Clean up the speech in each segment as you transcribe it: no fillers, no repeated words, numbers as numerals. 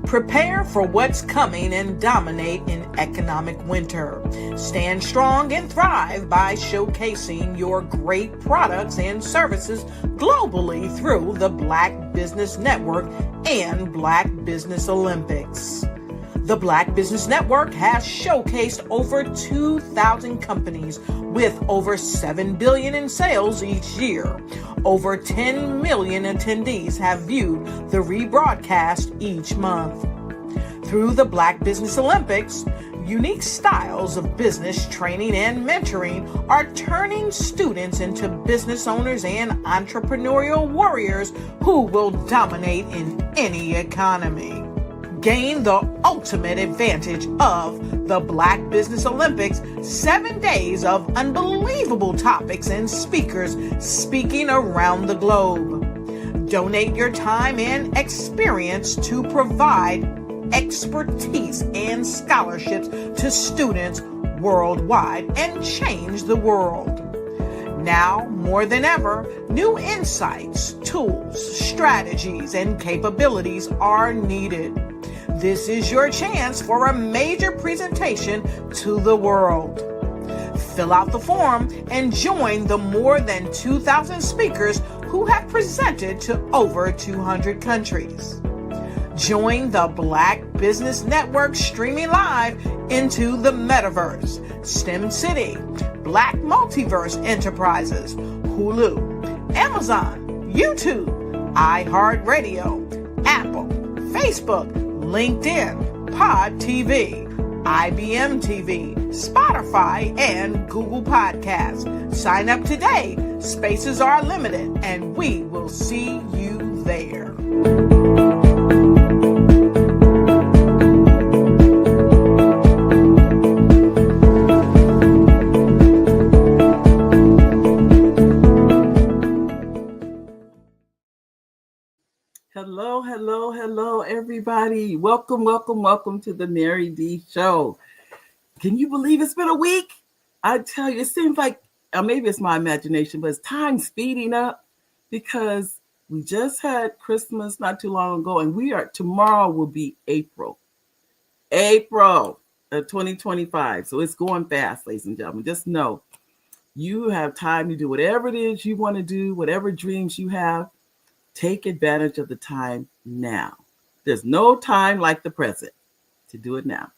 Prepare for what's coming and dominate in economic winter. Stand strong and thrive by showcasing your great products and services globally through the Black Business Network and Black Business Olympics. The Black Business Network has showcased over 2,000 companies with over $7 billion in sales each year. Over 10 million attendees have viewed the rebroadcast each month. Through the Black Business Olympics, unique styles of business training and mentoring are turning students into business owners and entrepreneurial warriors who will dominate in any economy. Gain the ultimate advantage of the Black Business Olympics, 7 days of unbelievable topics and speakers speaking around the globe. Donate your time and experience to provide expertise and scholarships to students worldwide and change the world. Now, more than ever, new insights, tools, strategies, and capabilities are needed. This is your chance for a major presentation to the world. Fill out the form and join the more than 2,000 speakers who have presented to over 200 countries. Join the Black Business Network streaming live into the Metaverse, STEM City, Black Multiverse Enterprises, Hulu, Amazon, YouTube, iHeartRadio, Apple, Facebook, LinkedIn, Pod TV, IBM TV, Spotify, and Google Podcasts. Sign up today. Spaces are limited, and we will see you there. Hello, everybody. Welcome to the Mary D Show. Can you believe it's been a week? I tell you, it seems like, maybe it's my imagination, but it's time speeding up because we just had Christmas not too long ago, and tomorrow will be April of 2025. So it's going fast, ladies and gentlemen. Just know you have time to do whatever it is you want to do, whatever dreams you have. Take advantage of the time now. There's no time like the present to do it now.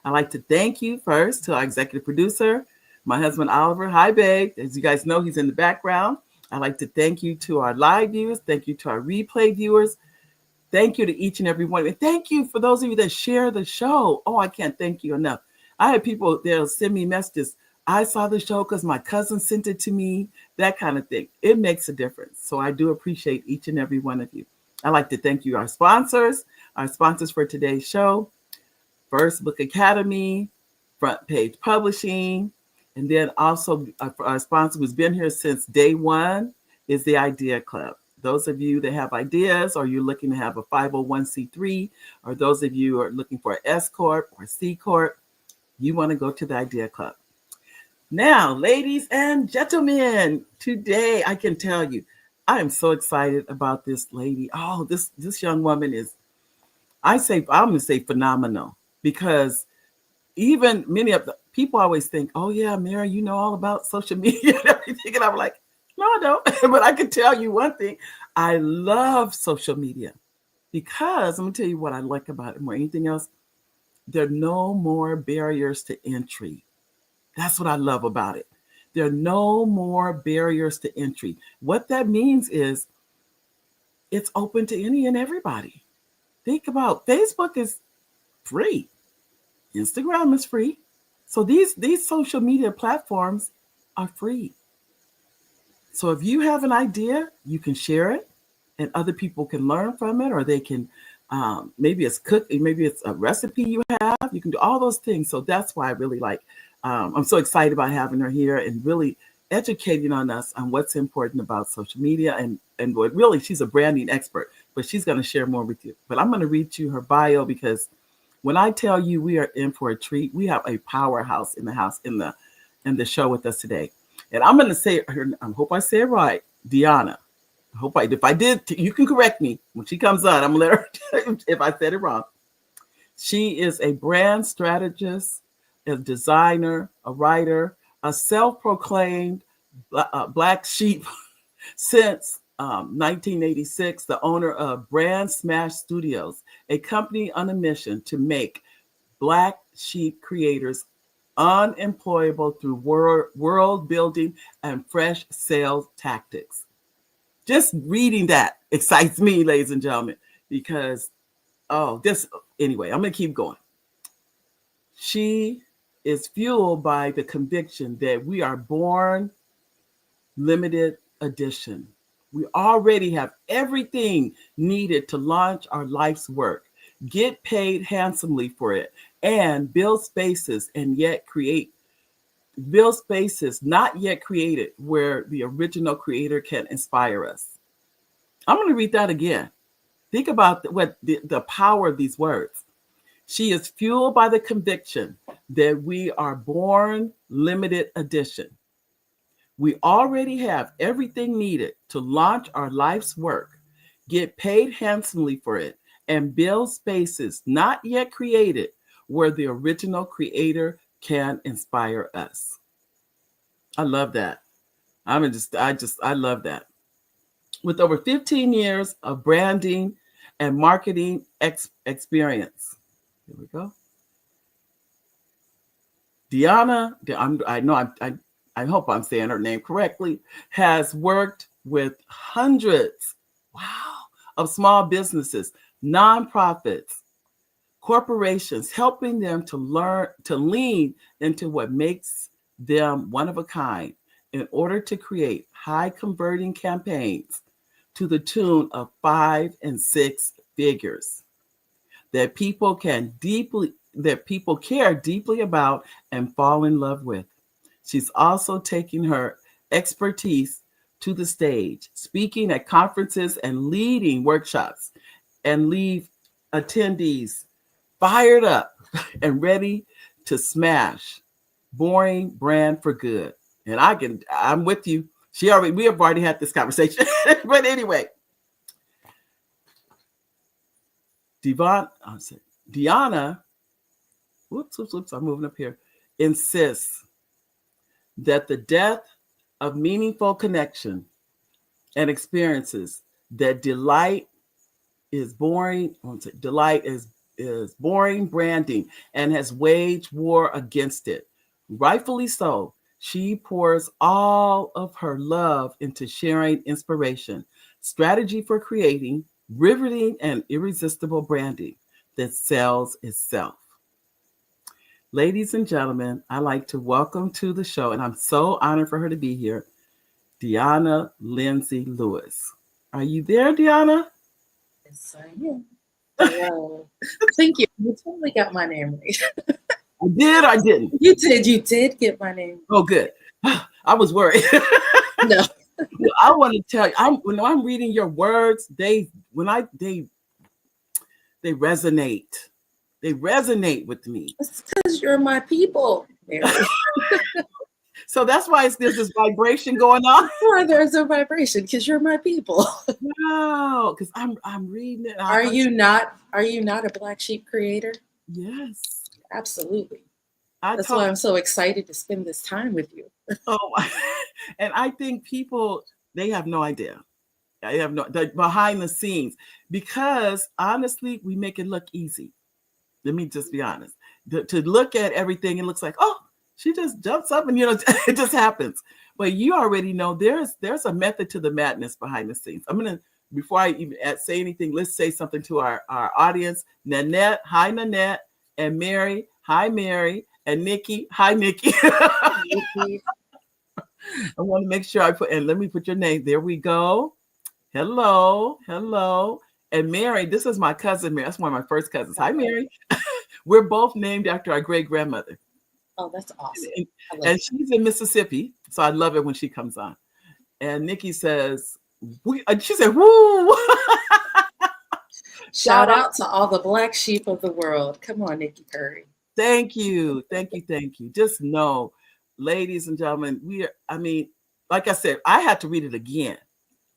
I'd like to thank you first to our executive producer, my husband, Oliver. Hi, babe. As you guys know, he's in the background. I'd like to thank you to our live viewers. Thank you to our replay viewers. Thank you to each and every one. And thank you for those of you that share the show. Oh, I can't thank you enough. I had people that'll send me messages. I saw the show because my cousin sent it to me, that kind of thing. It makes a difference. So I do appreciate each and every one of you. I'd like to thank you, our sponsors for today's show, First Book Academy, Front Page Publishing, and then also our sponsor who's been here since day one is the Idea Club. Those of you that have ideas, or you're looking to have a 501c3, or those of you who are looking for an S Corp or C Corp, you want to go to the Idea Club. Now, ladies and gentlemen, today I can tell you, I am so excited about this lady. Oh, this young woman is, I'm going to say phenomenal, because even many of the people always think, oh yeah, Mary, you know all about social media and everything. And I'm like, no, I don't. But I can tell you one thing. I love social media because I'm going to tell you what I like about it more than anything else. There are no more barriers to entry. That's what I love about it. There are no more barriers to entry. What that means is it's open to any and everybody. Think about Facebook is free. Instagram is free. So these social media platforms are free. So if you have an idea, you can share it and other people can learn from it, or they can, maybe it's cooking, maybe it's a recipe you have. You can do all those things. So that's why I really like, I'm so excited about having her here and really educating on us on what's important about social media. And what really, she's a branding expert, but she's going to share more with you. But I'm going to read you her bio, because when I tell you we are in for a treat, we have a powerhouse in the show with us today. And I'm going to say her, I hope I say it right, Deonna. If I did, you can correct me when she comes on. I'm going to let her, if I said it wrong. She is a brand strategist, a designer, a writer, a self-proclaimed black sheep since 1986, the owner of BrandSmash Studios, a company on a mission to make black sheep creators unemployable through world building and fresh sales tactics. Just reading that excites me, ladies and gentlemen, because, anyway, I'm going to keep going. She is fueled by the conviction that we are born limited edition. We already have everything needed to launch our life's work, get paid handsomely for it, and build spaces not yet created where the original creator can inspire us. I'm going to read that again. Think about the power of these words. She is fueled by the conviction that we are born limited edition. We already have everything needed to launch our life's work, get paid handsomely for it, and build spaces not yet created where the original creator can inspire us. I love that. I love that. With over 15 years of branding and marketing experience. Here we go. Deonna, I hope I'm saying her name correctly, has worked with hundreds, of small businesses, nonprofits, corporations, helping them to lean into what makes them one of a kind in order to create high converting campaigns to the tune of 5 and 6 figures that people care deeply about and fall in love with. She's also taking her expertise to the stage, speaking at conferences and leading workshops, and leave attendees fired up and ready to smash boring brand for good. And I'm with you. We have already had this conversation. But anyway, Deonna, I'm moving up here, insists that the death of meaningful connection and experiences, that delight is boring branding and has waged war against it. Rightfully so, she pours all of her love into sharing inspiration, strategy for creating riveting and irresistible branding that sells itself. Ladies and gentlemen, I'd like to welcome to the show, and I'm so honored for her to be here, Deonna Lindsay Lewis. Are you there, Deonna? Yes, I am. Hello. Thank you. You totally got my name right. I did. I didn't. You did get my name. Oh, good. I was worried. No. Well, I want to tell you, when I'm reading your words, they resonate. They resonate with me. It's because you're my people, Mary. So that's why there's this vibration going on. Or there's a vibration because you're my people. Wow, because I'm reading it. Are you not a black sheep creator? Yes, absolutely. That's why I'm so excited to spend this time with you. Oh, and I think people, they have no idea. I have behind the scenes, because honestly, we make it look easy. Let me just be honest. To look at everything, it looks like, oh, she just jumps up and it just happens. But you already know there's a method to the madness behind the scenes. Before I even say anything, let's say something to our audience. Nanette, hi Nanette, and Mary, hi Mary, and Nikki, hi Nikki. I want to make sure let me put your name. There we go. Hello. And Mary, this is my cousin, Mary. That's one of my first cousins. Hi, Mary. We're both named after our great-grandmother. Oh, that's awesome. And she's in Mississippi, so I love it when she comes on. And Nikki says, she said, woo! Shout out to all the black sheep of the world. Come on, Nikki Curry. Thank you. Just know, ladies and gentlemen, like I said, I had to read it again.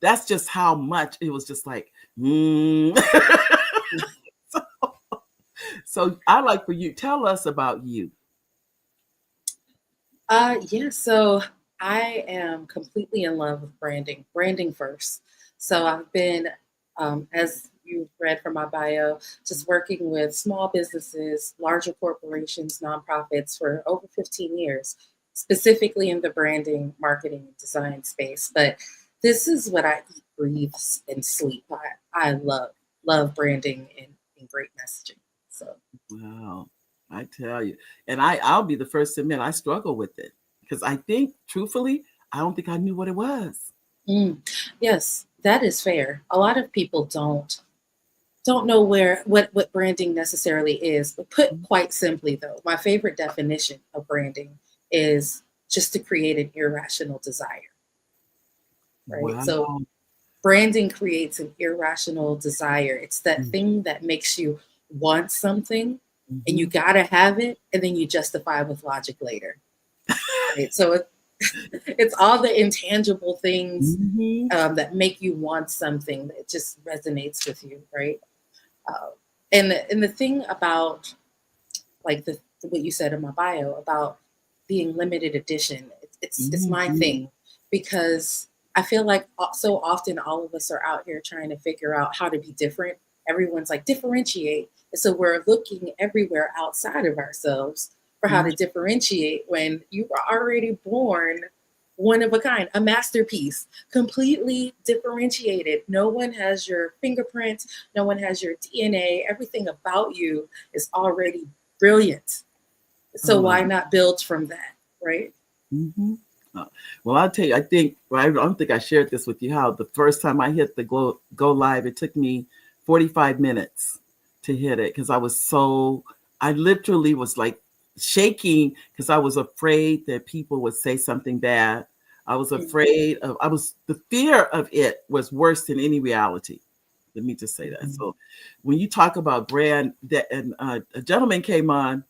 That's just how much it was just like, So I'd like for you, tell us about you. Yeah, so I am completely in love with branding first. So I've been, as you read from my bio, just working with small businesses, larger corporations, nonprofits for over 15 years, specifically in the branding, marketing, and design space. But this is what I eat, breathe, and sleep. I love branding and great messaging. So. Wow. I tell you. And I'll be the first to admit I struggle with it because I think, truthfully, I don't think I knew what it was. Yes, that is fair. A lot of people don't know what branding necessarily is. But put quite simply, though, my favorite definition of branding is just to create an irrational desire. Right. So Wow. branding creates an irrational desire. It's that thing that makes you want something and you gotta have it, and then you justify with logic later. Right. So it's all the intangible things that make you want something that just resonates with you, right? And the thing about like what you said in my bio about being limited edition, it's my thing because I feel like so often all of us are out here trying to figure out how to be different. Everyone's like differentiate, and so we're looking everywhere outside of ourselves for how to differentiate when you were already born one of a kind, a masterpiece, completely differentiated. No one has your fingerprint, no one has your DNA. Everything about you is already brilliant. So why not build from that, right? Well, I'll tell you, I don't think I shared this with you, how the first time I hit the go live, it took me 45 minutes to hit it because I literally was like shaking because I was afraid that people would say something bad. I was afraid the fear of it was worse than any reality. Let me just say that. So when you talk about brand, that and a gentleman came on,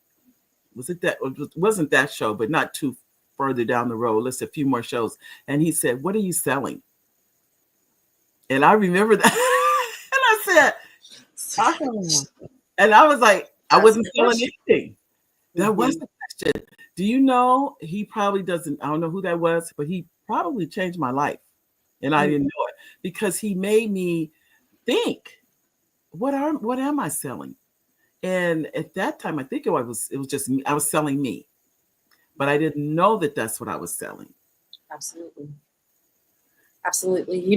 wasn't that show, but not too further down the road, let's a few more shows. And he said, "What are you selling?" And I remember that. And I said, "Oh." And I was like, I wasn't selling anything. That was the question. Do you know, he probably doesn't, I don't know who that was, but he probably changed my life. And I didn't know it because he made me think, what am I selling? And at that time, I think it was just me. I was selling me, but I didn't know that that's what I was selling. Absolutely. Absolutely.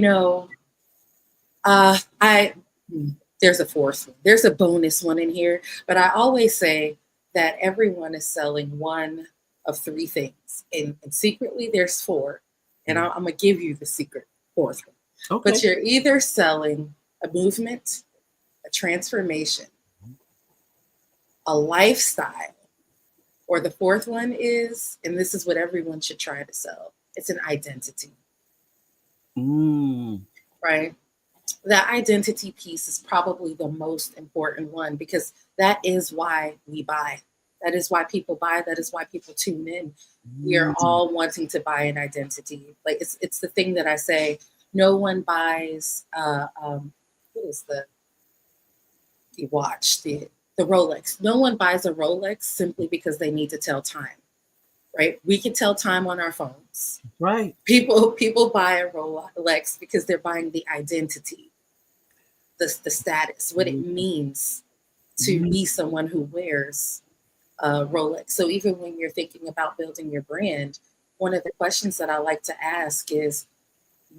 There's a fourth one. There's a bonus one in here, but I always say that everyone is selling one of three things, and secretly there's four, and I'm gonna give you the secret fourth one. Okay. But you're either selling a movement, a transformation, a lifestyle, or the fourth one is, and this is what everyone should try to sell, it's an identity. Right? That identity piece is probably the most important one because that is why we buy. That is why people buy. That is why people tune in. We are all wanting to buy an identity. Like it's the thing that I say. No one buys. What is the watch? The Rolex. No one buys a Rolex simply because they need to tell time. Right? We can tell time on our phones. Right. People buy a Rolex because they're buying the identity, the status, what it means to be someone who wears a Rolex. So even when you're thinking about building your brand, one of the questions that I like to ask is,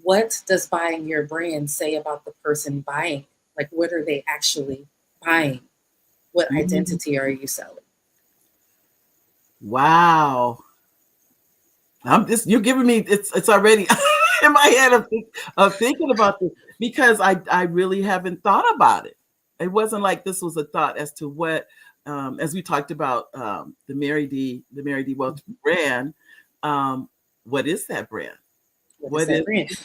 what does buying your brand say about the person buying? Like, what are they actually buying? What identity are you selling? Wow. You're giving me, it's already in my head of thinking about this because I really haven't thought about it. It wasn't like this was a thought as to what, as we talked about the Mary D Welch brand. What is that brand? What is that brand?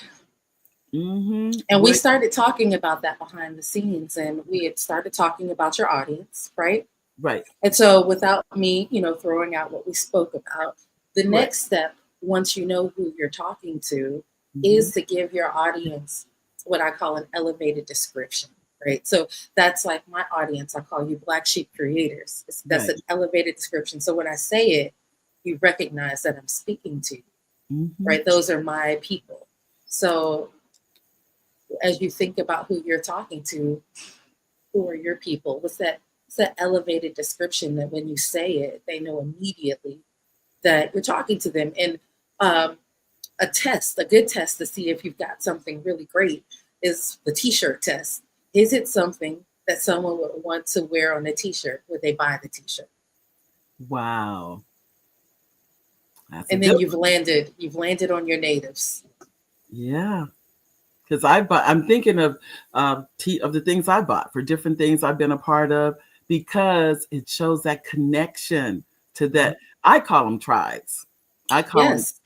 And we started talking about that behind the scenes, and we had started talking about your audience, right? Right. And so without me, throwing out what we spoke about, the next step, once you know who you're talking to, is to give your audience what I call an elevated description, right? So that's like my audience. I call you Black Sheep Creators. That's Right. an elevated description. So when I say it, you recognize that I'm speaking to you, Mm-hmm. right? Those are my people. So as you think about who you're talking to, who are your people? What's that? It's that elevated description that when you say it, they know immediately that you're talking to them. And a good test to see if you've got something really great is the t-shirt test. Is it something that someone would want to wear on a t-shirt? Would they buy the t-shirt? Wow. That's a And good then one. you've landed on your natives. Yeah. Because I'm thinking of of the things I bought for different things I've been a part of, because it shows that connection to that. I call them tribes. I call them Yes.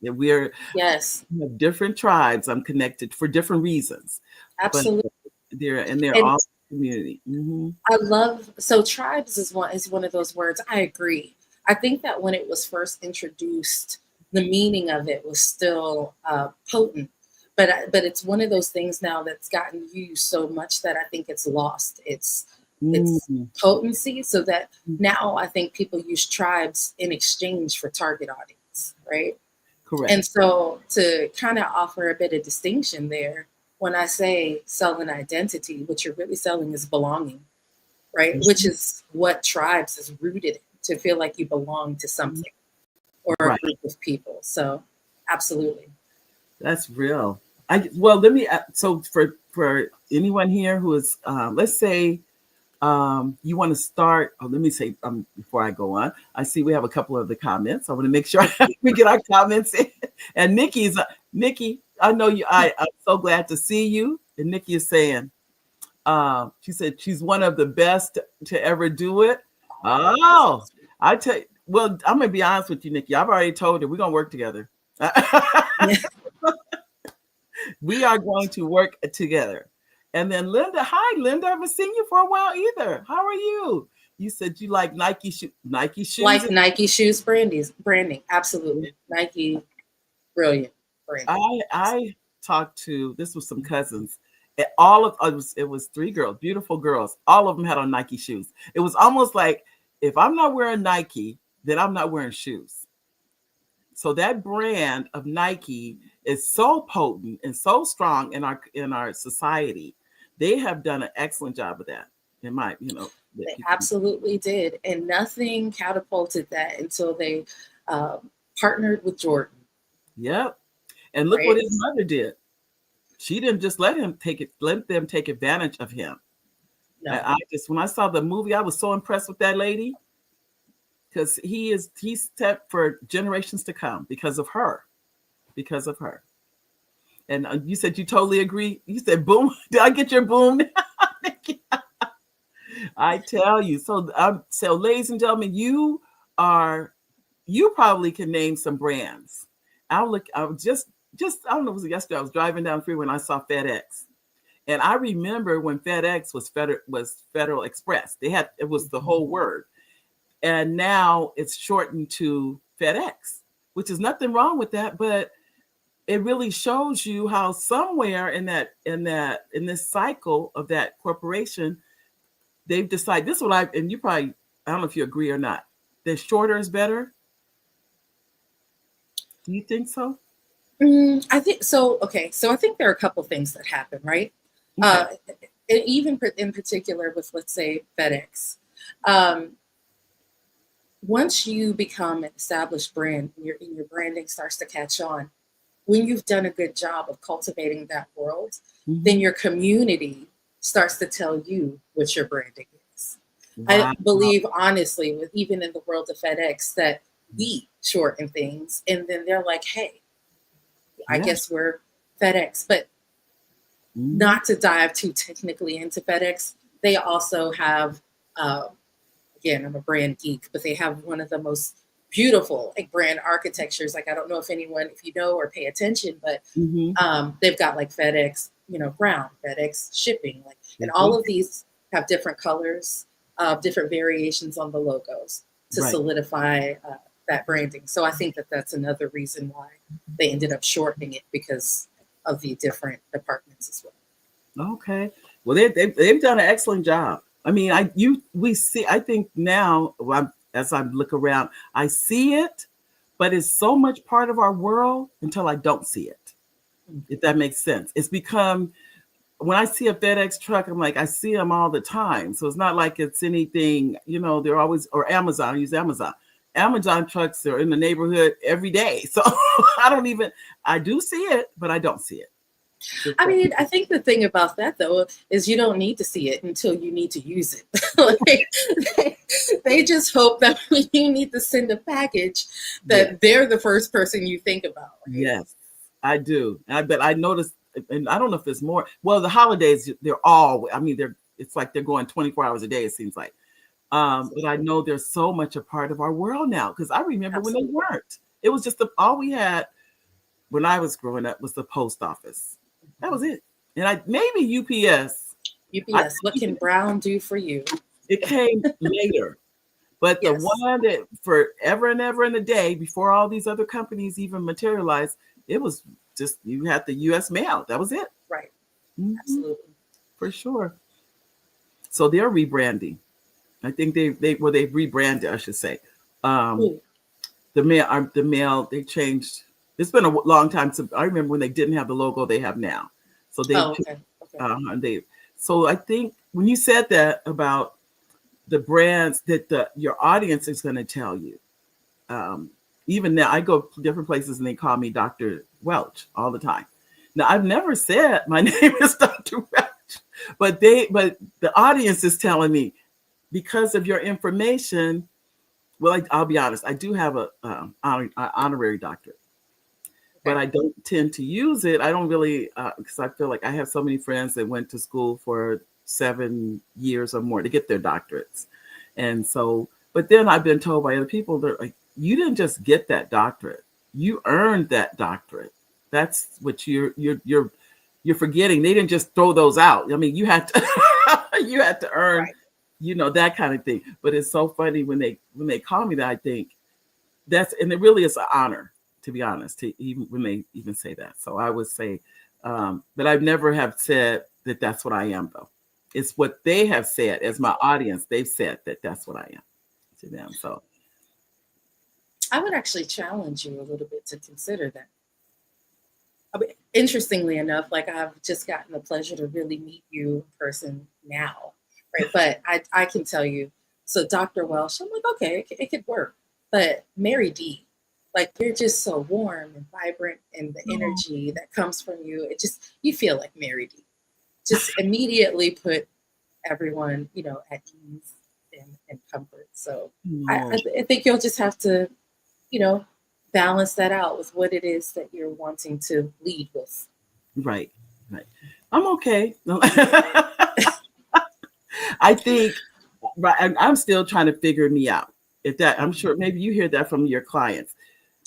that we Yes. have different tribes. I'm connected for different reasons, but Absolutely. they're And all community. Mm-hmm. I love, so tribes is one of those words. I agree. I think that when it was first introduced, the meaning of it was still potent, but it's one of those things now that's gotten used so much that I think it's lost its Mm-hmm. potency. So that now I think people use tribes in exchange for target audience, right? Correct. And so to kind of offer a bit of distinction there, when I say sell an identity, what you're really selling is belonging, right? Mm-hmm. Which is what tribes is rooted in, to feel like you belong to something or a Right. group of people. So absolutely. That's real. Let me. So for anyone here who is, let's say, you want to start. Oh, let me say before I go on. I see we have a couple of the comments. I want to make sure we get our comments in. And Nikki. I know you. I'm so glad to see you. And Nikki is saying, she said she's one of the best to ever do it. Oh, I tell you. Well, I'm gonna be honest with you, Nikki. I've already told her we're gonna work together. We are going to work together. And then Linda, hi Linda, I haven't seen you for a while either. How are you? You said you like Nike shoes. Like Nike shoes branding. Absolutely. Nike, brilliant branding. I talked to, this was some cousins. All of it was three girls, beautiful girls. All of them had on Nike shoes. It was almost like, if I'm not wearing Nike, then I'm not wearing shoes. So that brand of Nike is so potent and so strong in our society. They have done an excellent job of that. In my, They absolutely did, and nothing catapulted that until they partnered with Jordan. Yep. And look what his mother did. She didn't just let them take advantage of him. No. When I saw the movie, I was so impressed with that lady, because he's set for generations to come because of her. And you said you totally agree. You said boom. Did I get your boom? I tell you. So ladies and gentlemen, you probably can name some brands. I was just I don't know, it was yesterday. I was driving down the freeway when I saw FedEx. And I remember when FedEx was Federal Express. It was the whole word. And now it's shortened to FedEx, which is nothing wrong with that, but it really shows you how somewhere in this cycle of that corporation, they've decided this is what and you probably, I don't know if you agree or not, that shorter is better. Do you think so? I think so. Okay. So I think there are a couple things that happen, right? Okay. Even in particular with, let's say, FedEx. Once you become an established brand and your branding starts to catch on, when you've done a good job of cultivating that world, then your community starts to tell you what your branding is. Wow. I believe, honestly, even in the world of FedEx, that we shorten things, and then they're like, hey, I guess we're FedEx. But not to dive too technically into FedEx, they also have, again, I'm a brand geek, but they have one of the most beautiful brand architectures. Like, I don't know if you know or pay attention, but they've got like FedEx, ground, FedEx shipping, and all of these have different colors, different variations on the logos to solidify that branding. So I think that that's another reason why they ended up shortening it, because of the different departments as well. Okay. Well, they've done an excellent job. I mean, we see. I think now, as I look around, I see it, but it's so much part of our world until I don't see it. If that makes sense, it's become. When I see a FedEx truck, I'm like, I see them all the time. So it's not like it's anything. They're always, or Amazon. I use Amazon. Amazon trucks are in the neighborhood every day. So I do see it, but I don't see it. I mean, I think the thing about that though is you don't need to see it until you need to use it. Like, they just hope that when you need to send a package, that they're the first person you think about. Right? Yes, I do. But I noticed, and I don't know if there's more. Well, the holidays, it's like they're going 24 hours a day, it seems like. But I know there's so much a part of our world now, because I remember when they weren't. It was just all we had when I was growing up was the post office. That was it. And maybe UPS. What can Brown do for you? It came later. But the one that forever and ever in a day, before all these other companies even materialized, it was just, you had the US mail. That was it. Right. Mm-hmm. Absolutely. For sure. So they're rebranding. I think they've rebranded, I should say. The mail, they changed. It's been a long time since I remember when they didn't have the logo they have now. So so I think when you said that about the brands that your audience is going to tell you, even now I go to different places and they call me Dr. Welch all the time. Now I've never said my name is Dr. Welch, but the audience is telling me because of your information. Well, I'll be honest, I do have an honorary doctorate. But I don't tend to use it. I don't really, because I feel like I have so many friends that went to school for 7 years or more to get their doctorates. And so, but then I've been told by other people, they're like, you didn't just get that doctorate. You earned that doctorate. That's what you're forgetting. They didn't just throw those out. I mean, you had to earn, that kind of thing. But it's so funny when they call me that, I think and it really is an honor, to be honest, when they even say that. So I would say, but I've never have said that that's what I am, though. It's what they have said as my audience. They've said that that's what I am to them. So I would actually challenge you a little bit to consider that. I mean, interestingly enough, like I've just gotten the pleasure to really meet you in person now, right? But I can tell you, so Dr. Welsh, I'm like, okay, it could work. But Mary D, like you're just so warm and vibrant, and the energy that comes from you, you feel like Mary D. Just immediately put everyone, at ease and comfort. So I think you'll just have to, balance that out with what it is that you're wanting to lead with. Right. I'm okay. I think I'm still trying to figure me out. I'm sure maybe you hear that from your clients.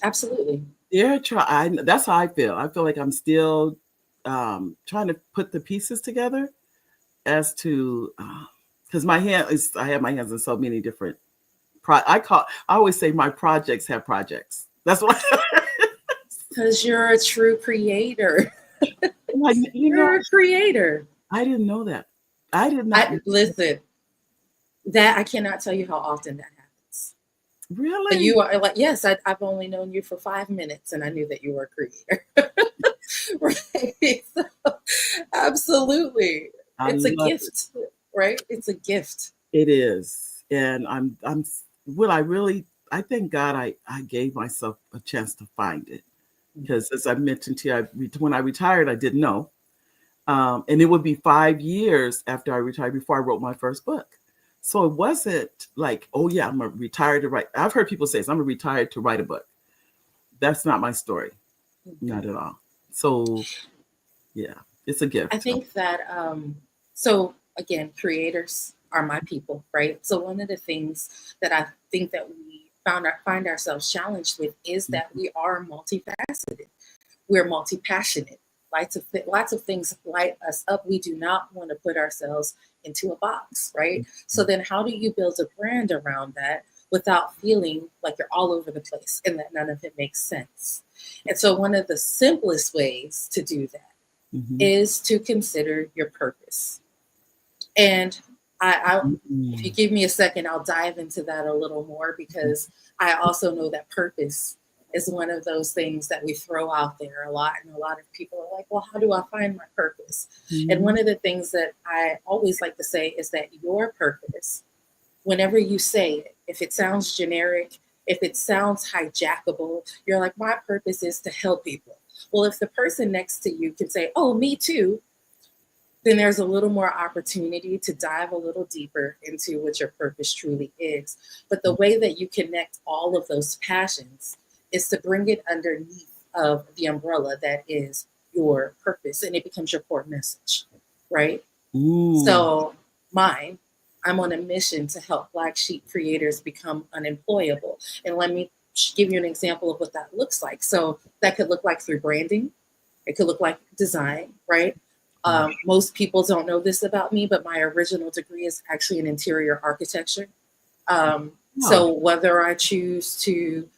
Absolutely. That's how I feel. I feel like I'm still trying to put the pieces together as to because I have my hands in so many different I always say my projects have projects. That's what because you're a true creator. You're a creator. I didn't know that. I did not listen. That I cannot tell you how often that happens. Really? But you are like, yes, I've only known you for 5 minutes and I knew that you were a creator. Right? So, absolutely. It's a gift, right? It's a gift. It is. And I thank God I gave myself a chance to find it. Because as I mentioned to you, when I retired, I didn't know. And it would be 5 years after I retired before I wrote my first book. So it wasn't like, oh yeah, I'm retired to write. I've heard people say, I'm retired to write a book. That's not my story. Not at all. So yeah, it's a gift. I think that, so again, creators are my people, right? So one of the things that I think that we find ourselves challenged with is that we are multifaceted. We're multi-passionate. Lots of things light us up. We do not want to put ourselves into a box, right? So then how do you build a brand around that without feeling like you're all over the place and that none of it makes sense? And so one of the simplest ways to do that is to consider your purpose. And if you give me a second, I'll dive into that a little more, because I also know that purpose is one of those things that we throw out there a lot. And a lot of people are like, well, how do I find my purpose? And one of the things that I always like to say is that your purpose, whenever you say it, if it sounds generic, if it sounds hijackable, you're like, my purpose is to help people. Well, if the person next to you can say, oh, me too, then there's a little more opportunity to dive a little deeper into what your purpose truly is. But the way that you connect all of those passions is to bring it underneath of the umbrella that is your purpose, and it becomes your core message, right? So I'm on a mission to help Black sheep creators become unemployable. And let me give you an example of what that looks like. So that could look like through branding. It could look like design, right? Most people don't know this about me, but my original degree is actually in interior architecture. So whether I choose to,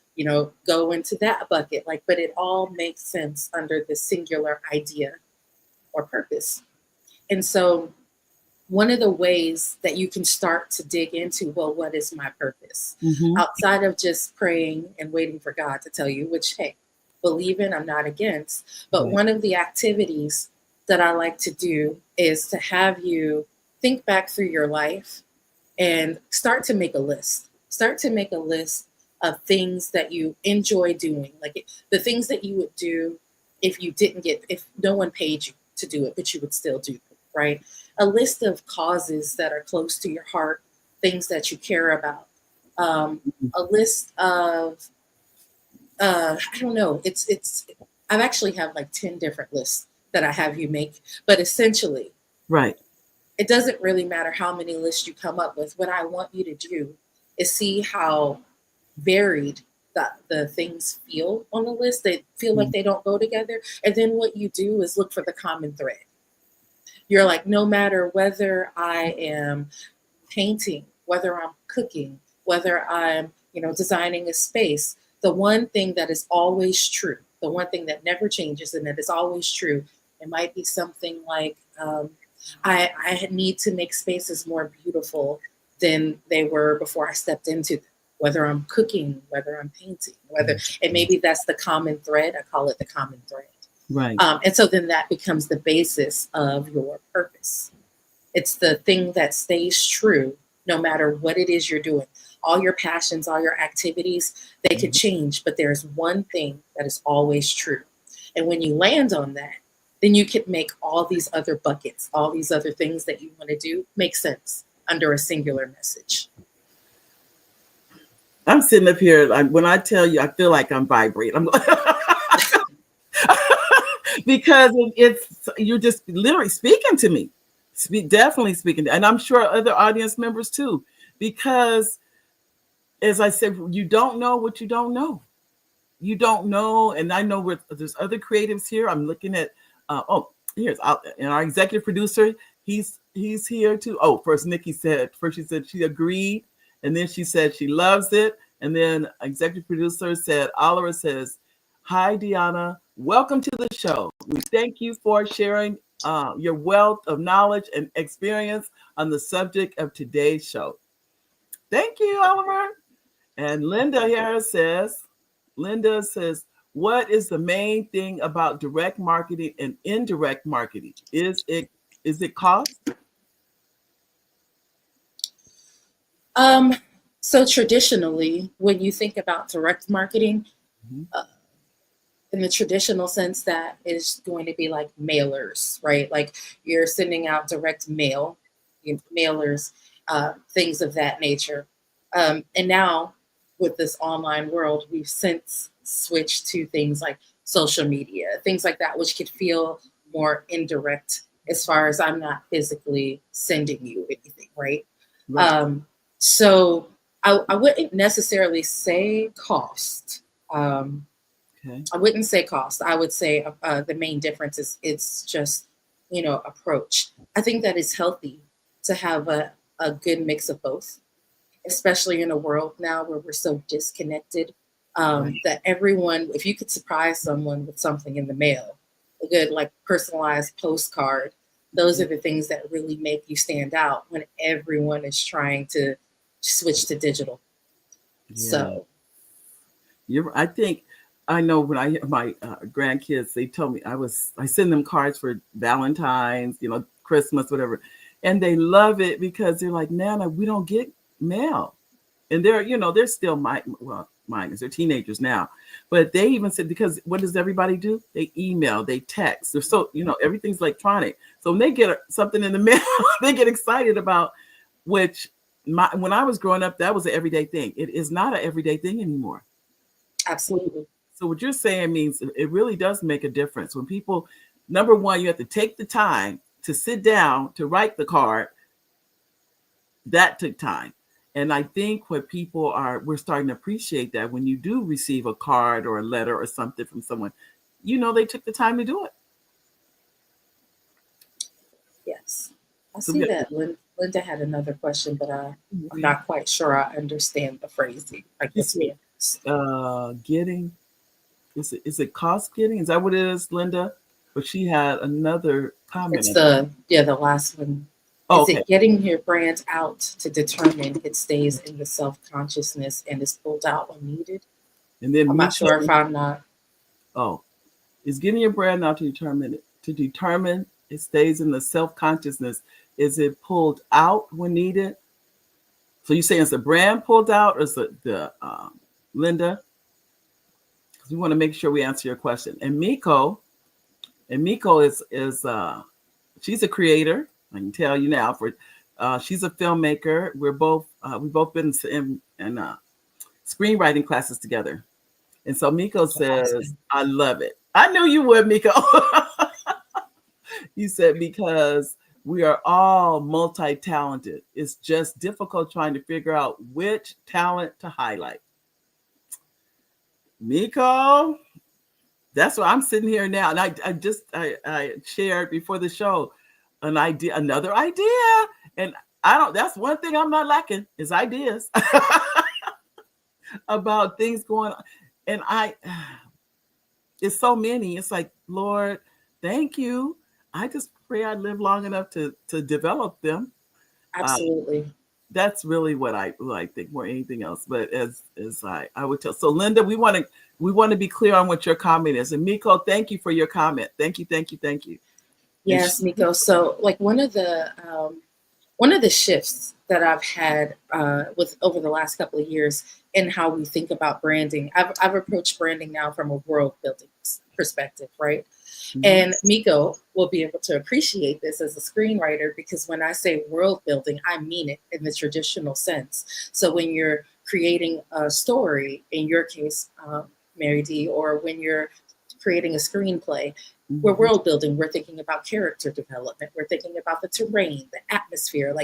go into that bucket, but it all makes sense under the singular idea or purpose. And so one of the ways that you can start to dig into, well, what is my purpose? Outside of just praying and waiting for God to tell you, which, hey, believe in, I'm not against. But one of the activities that I like to do is to have you think back through your life and start to make a list. Start to make a list of things that you enjoy doing, the things that you would do if no one paid you to do it, but you would still do it, right? A list of causes that are close to your heart, things that you care about. A list of, I don't know, I've actually have 10 different lists that I have you make, but essentially, right, it doesn't really matter how many lists you come up with. What I want you to do is see how varied the things feel on the list. They feel like they don't go together. And then what you do is look for the common thread. You're like, no matter whether I am painting, whether I'm cooking, whether I'm, designing a space, the one thing that is always true, the one thing that never changes and that is always true, it might be something like, I need to make spaces more beautiful than they were before I stepped into them. Whether I'm cooking, whether I'm painting, and maybe that's the common thread. I call it the common thread. Right. And so then that becomes the basis of your purpose. It's the thing that stays true no matter what it is you're doing. All your passions, all your activities, they could change, but there's one thing that is always true. And when you land on that, then you can make all these other buckets, all these other things that you want to do make sense under a singular message. I'm sitting up here, when I tell you, I feel like I'm vibrating. Because you're just literally speaking to me. Definitely speaking. And I'm sure other audience members too. Because as I said, you don't know what you don't know. You don't know. And I know there's other creatives here. I'm looking at, here's and our executive producer. He's here too. Oh, first she said she agreed. And then she said she loves it. And then executive producer Oliver says, hi, Deonna. Welcome to the show. We thank you for sharing your wealth of knowledge and experience on the subject of today's show. Thank you, Oliver. And Linda says, what is the main thing about direct marketing and indirect marketing? Is it cost? So traditionally, when you think about direct marketing, in the traditional sense, that is going to be like mailers, right? Like you're sending out direct mail, mailers, things of that nature. And now with this online world, we've since switched to things like social media, things like that, which could feel more indirect as far as I'm not physically sending you anything, right? So I wouldn't necessarily say cost. I wouldn't say cost. I would say the main difference is it's just, approach. I think that it's healthy to have a good mix of both, especially in a world now where we're so disconnected, that everyone, if you could surprise someone with something in the mail, a good like personalized postcard. Those are the things that really make you stand out when everyone is trying to switch to digital. Yeah. So I think I know when I hear my grandkids, they told me I send them cards for Valentine's, Christmas, whatever, and they love it because they're like, Nana, we don't get mail, and they're still minors, they're teenagers now, but they even said, because what does everybody do? They email, they text, they're so everything's electronic. So when they get something in the mail, they get excited about, which when I was growing up, that was an everyday thing. It is not an everyday thing anymore. absolutely. So what you're saying means it really does make a difference when people, number one, you have to take the time to sit down to write the card. That took time. And I think what we're starting to appreciate that when you do receive a card or a letter or something from someone, they took the time to do it. Yes. I So see that Linda had another question, but I'm not quite sure I understand the phrasing. I guess getting, is it cost getting? Is that what it is, Linda? But she had another comment. It's the last one. Oh, is okay. it getting your brand out to determine it stays in the self-consciousness and is pulled out when needed? And then I'm not sure if I'm not. Oh, is getting your brand out to determine it stays in the self-consciousness. Is it pulled out when needed? So you saying it's the brand pulled out, or is it the Linda? Because we want to make sure we answer your question. And Miko is she's a creator. I can tell you now. She's a filmmaker. We've both been in screenwriting classes together. And so Miko says, I love it. I knew you would, Miko. You said, because we are all multi-talented. It's just difficult trying to figure out which talent to highlight. Miko, that's why I'm sitting here now. And I shared before the show another idea. And that's one thing I'm not lacking is ideas about things going on. And it's so many. It's like, Lord, thank you. I just pray I live long enough to develop them. Absolutely. That's really what I think more than anything else. But as I would tell. So Linda, we want to be clear on what your comment is. And Miko, thank you for your comment. Thank you. Yes, Miko. So like one of the shifts that I've had with over the last couple of years in how we think about branding, I've approached branding now from a world building perspective, right? Mm-hmm. And Miko will be able to appreciate this as a screenwriter, because when I say world building, I mean it in the traditional sense. So when you're creating a story, in your case, Mary D, or when you're creating a screenplay, we're world building. We're thinking about character development. We're thinking about the terrain, the atmosphere,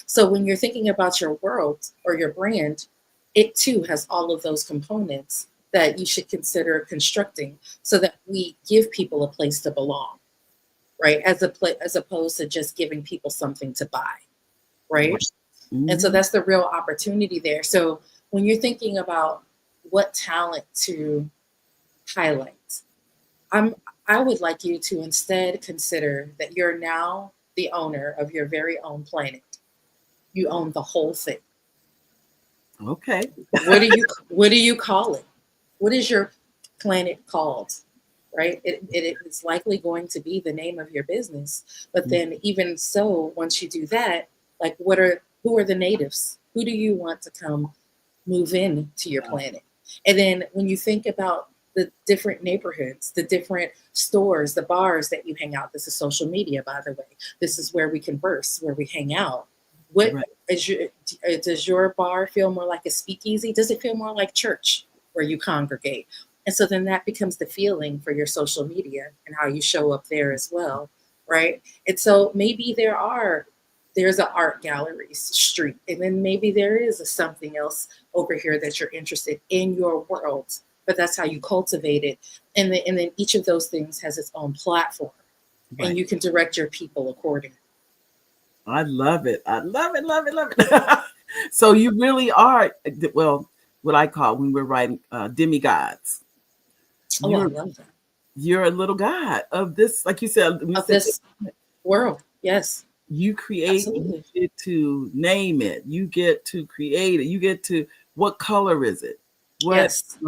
so when you're thinking about your world or your brand, it too has all of those components that you should consider constructing so that we give people a place to belong, right? As opposed to just giving people something to buy, right? Mm-hmm. And so that's the real opportunity there. So when you're thinking about what talent to highlight, I would like you to instead consider that you're now the owner of your very own planet. You own the whole thing. Okay. What do you call it? What is your planet called? Right? It is likely going to be the name of your business. But then even so, once you do that, like who are the natives? Who do you want to come move in to your planet? And then when you think about the different neighborhoods, the different stores, the bars that you hang out. This is social media, by the way. This is where we converse, where we hang out. Does your bar feel more like a speakeasy? Does it feel more like church where you congregate? And so then that becomes the feeling for your social media and how you show up there as well, right? And so maybe there's an art gallery street, and then maybe there is something else over here that you're interested in your world. But that's how you cultivate it. And then each of those things has its own platform. Right. And you can direct your people accordingly. I love it. So you really are, well, what I call when we're writing demigods. Oh, I love that. you're a little god of this, like you said, of this world. Yes, you create, absolutely. you get to name it, you get to create it, you get to, what color is it? What Yes,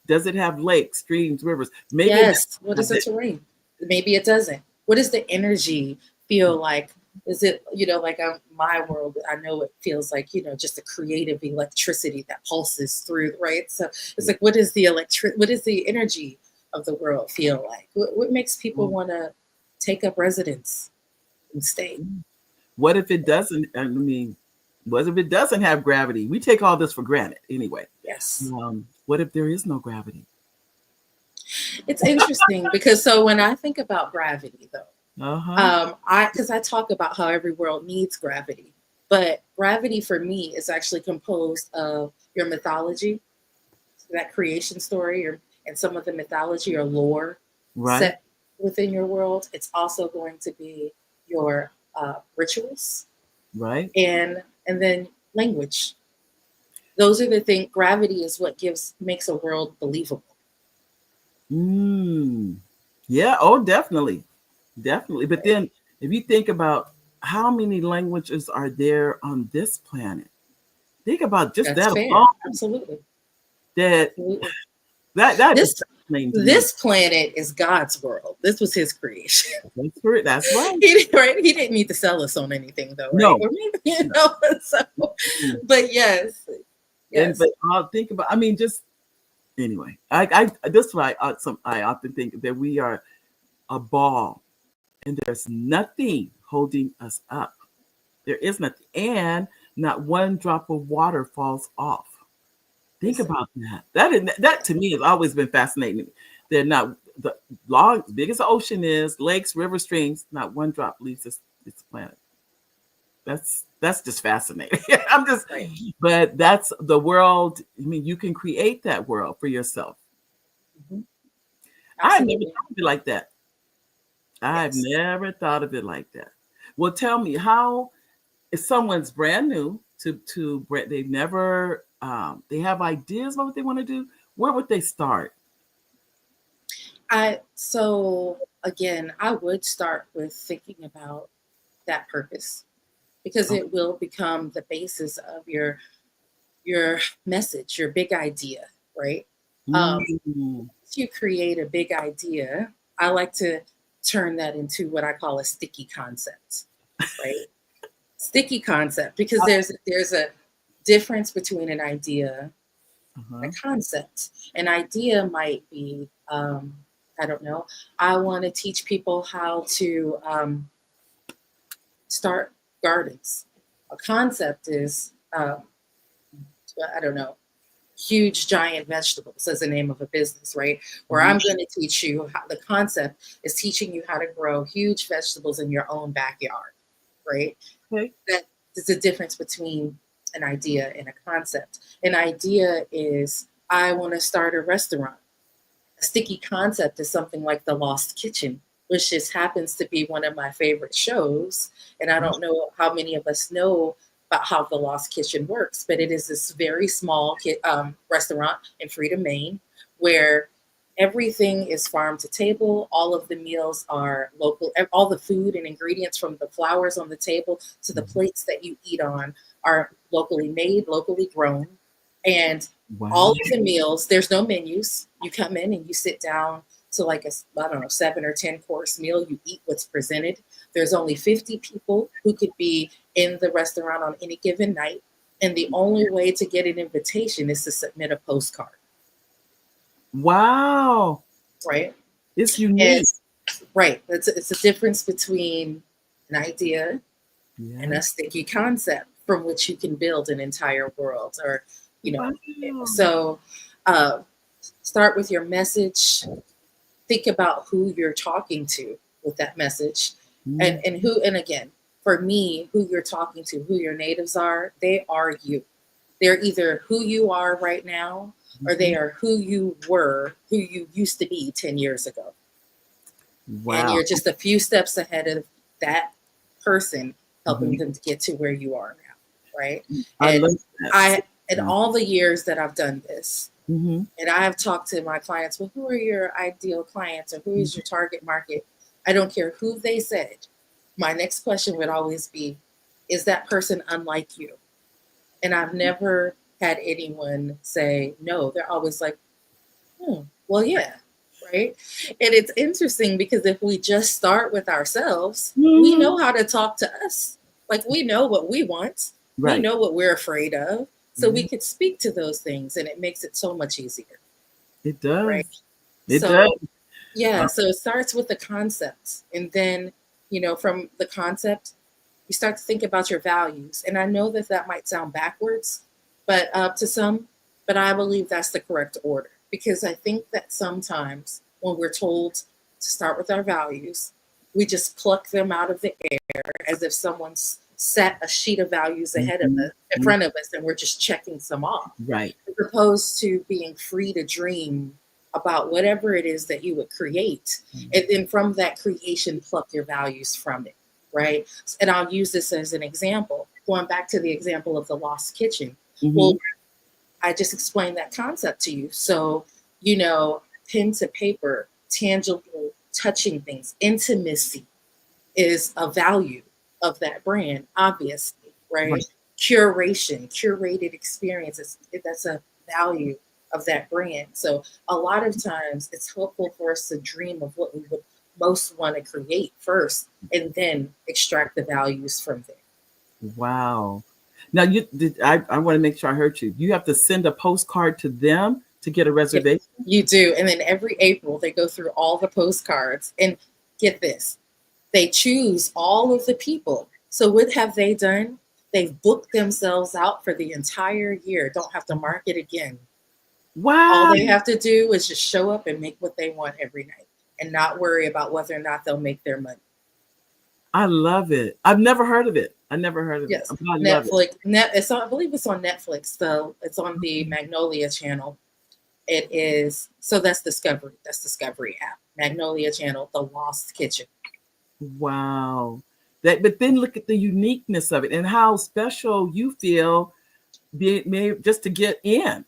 does it have? Lakes, streams, rivers? Maybe it yes. What is the doesn't. terrain? Maybe it doesn't. What does the energy feel like? Is it, like my world? I know it feels like, just a creative electricity that pulses through, right? So it's like, what is the what is the energy of the world feel like? What makes people want to take up residence and stay? What if it doesn't? I mean, what if it doesn't have gravity? We take all this for granted anyway. Yes. What if there is no gravity? It's interesting because so when I think about gravity, though, because I talk about how every world needs gravity, but gravity for me is actually composed of your mythology, that creation story, and some of the mythology or lore set within your world. It's also going to be your rituals, right, and then language. Those are the things. Gravity is what makes a world believable. Yeah. Oh, definitely. But then if you think about how many languages are there on this planet, think about just That's that fair. alone. Absolutely. That this planet is God's world. This was His creation. That's right. He didn't need to sell us on anything, though, right? No. Or maybe, So, but yes. But I'll think about. I mean, just anyway. That's why I often think that we are a ball, and there's nothing holding us up. There is nothing, and not one drop of water falls off. Think about that. That to me has always been fascinating. They're not the biggest the ocean is, lakes, rivers, streams, not one drop leaves this planet. That's just fascinating. But that's the world. I mean, you can create that world for yourself. I've never thought of it like that. I've never thought of it like that. Well, tell me, how, if someone's brand new to they've never they have ideas about what they want to do, where would they start? So again, I would start with thinking about that purpose, because it will become the basis of your message, your big idea, right? If you create a big idea, I like to turn that into what I call a sticky concept, right? Sticky concept, because there's a difference between an idea and a concept. An idea might be, I don't know, I want to teach people how to start gardens. A concept is, I don't know, huge giant vegetables as the name of a business, right? Where I'm going to teach you how, the concept is teaching you how to grow huge vegetables in your own backyard, right? That is the difference between an idea and a concept. An idea is, I want to start a restaurant. A sticky concept is something like The Lost Kitchen, which just happens to be one of my favorite shows. And I don't know how many of us know about how The Lost Kitchen works, but it is this very small restaurant in Freedom, Maine, where everything is farm to table. All of the meals are local. All the food and ingredients, from the flowers on the table to the plates that you eat on, are locally made, locally grown. And all of the meals, there's no menus. You come in and you sit down to like a, I don't know, 7 or 10 course meal. You eat what's presented. There's only 50 people who could be in the restaurant on any given night. And the only way to get an invitation is to submit a postcard. Wow. Right? It's unique. Right. It's a difference between an idea and a sticky concept from which you can build an entire world. Or, so start with your message. Think about who you're talking to with that message. And again, for me, who you're talking to, who your natives are, they are you. They're either who you are right now, or they are who you were, who you used to be 10 years ago. Wow. And you're just a few steps ahead of that person, helping them to get to where you are now, right? And in all the years that I've done this, Mm-hmm. And I have talked to my clients, well, who are your ideal clients or who is your target market? I don't care who they said. My next question would always be, is that person unlike you? And I've never had anyone say no. They're always like, well, yeah, right? And it's interesting because if we just start with ourselves, we know how to talk to us. Like we know what we want. We Right. know what we're afraid of. So we could speak to those things and it makes it so much easier. It does. Right. It So, does. yeah. So it starts with the concept. And then, from the concept, you start to think about your values. And I know that that might sound backwards, but to some, but I believe that's the correct order. Because I think that sometimes when we're told to start with our values, we just pluck them out of the air as if someone's set a sheet of values ahead of us, in front of us, and we're just checking some off. Right. As opposed to being free to dream about whatever it is that you would create. And then from that creation, pluck your values from it. Right. And I'll use this as an example, going back to the example of the lost kitchen. Well, I just explained that concept to you. So, pen to paper, tangible, touching things, intimacy is a value of that brand, obviously, right? Curation, curated experiences, that's a value of that brand. So a lot of times it's helpful for us to dream of what we would most want to create first and then extract the values from there. Wow. Now I want to make sure I heard you. You have to send a postcard to them to get a reservation? You do. And then every April they go through all the postcards and get this. They choose all of the people. So what have they done? They've booked themselves out for the entire year. Don't have to mark it again. Wow. All they have to do is just show up and make what they want every night and not worry about whether or not they'll make their money. I love it. I've never heard of it. I never heard of it. I Netflix. I believe it's on Netflix. So it's on the Magnolia channel. It is. So that's Discovery. That's Discovery app. Magnolia channel, The Lost Kitchen. Wow. But then look at the uniqueness of it and how special you feel just to get in.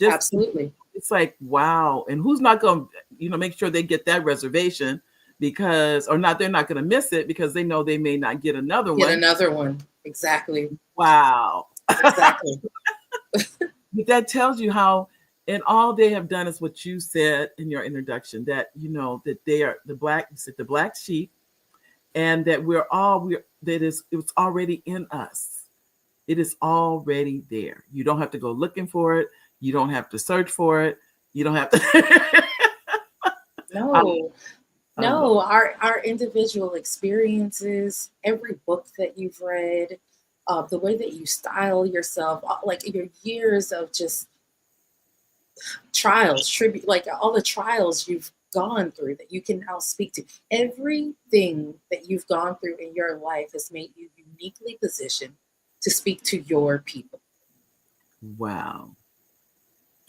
Absolutely. It's like, wow. And who's not going to, make sure they get that reservation they're not going to miss it because they know they may not get another one. Get another one. Exactly. Wow. Exactly. But that tells you how, and all they have done is what you said in your introduction, that, that they are the black sheep, and that it's already in us. It is already there. You don't have to go looking for it. You don't have to search for it. You don't have to. No, our individual experiences, every book that you've read, the way that you style yourself, like your years of just trials, like all the trials you've gone through that you can now speak to. Everything that you've gone through in your life has made you uniquely positioned to speak to your people. Wow.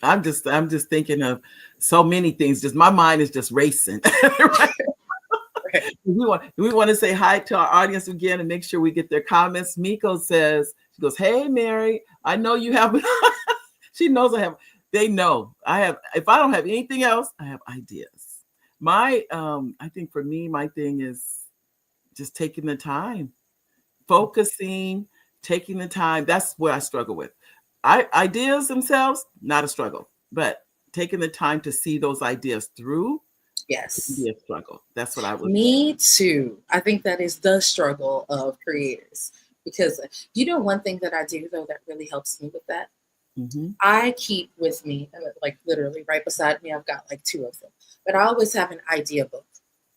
I'm just thinking of so many things. Just my mind is just racing. Right? We want to say hi to our audience again and make sure we get their comments. Miko says, she goes, "Hey Mary, I know you have." She knows I have. They know I have. If I don't have anything else, I have ideas. I think for me, my thing is just taking the time, focusing, taking the time. That's what I struggle with. Ideas themselves, not a struggle, but taking the time to see those ideas through, yes, be a struggle. That's what I would. Me too. I think that is the struggle of creators, because one thing that I do though that really helps me with that. Mm-hmm. I keep with me, like literally right beside me, I've got like 2 of them, but I always have an idea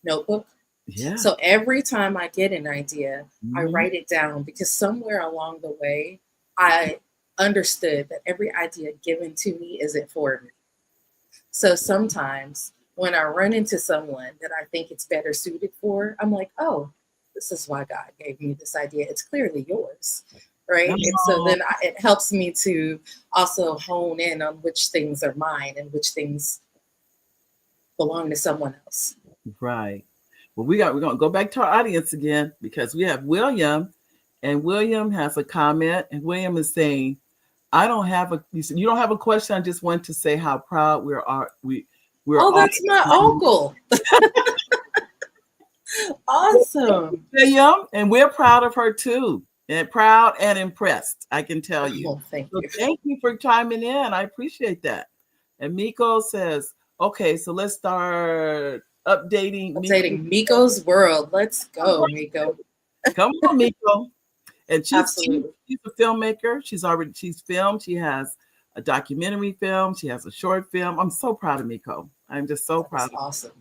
notebook. Yeah. So every time I get an idea, I write it down, because somewhere along the way, I understood that every idea given to me isn't for me. So sometimes when I run into someone that I think it's better suited for, I'm like, oh, this is why God gave me this idea. It's clearly yours. Right. Oh. And so then it helps me to also hone in on which things are mine and which things belong to someone else. Right. Well, we're going to go back to our audience again, because we have William, and William has a comment, and William is saying, I don't have a. You don't have a question. I just want to say how proud we're Oh, that's my uncle. Awesome. William, and we're proud of her too, and proud and impressed. I can tell you. Oh, thank you. Thank you for chiming in. I appreciate that. And Miko says, "Okay, so let's start updating Miko's world. Let's go, Miko. Come on, Miko." And she's a filmmaker. She's filmed. She has a documentary film. She has a short film. I'm so proud of Miko. I'm just so proud. Awesome.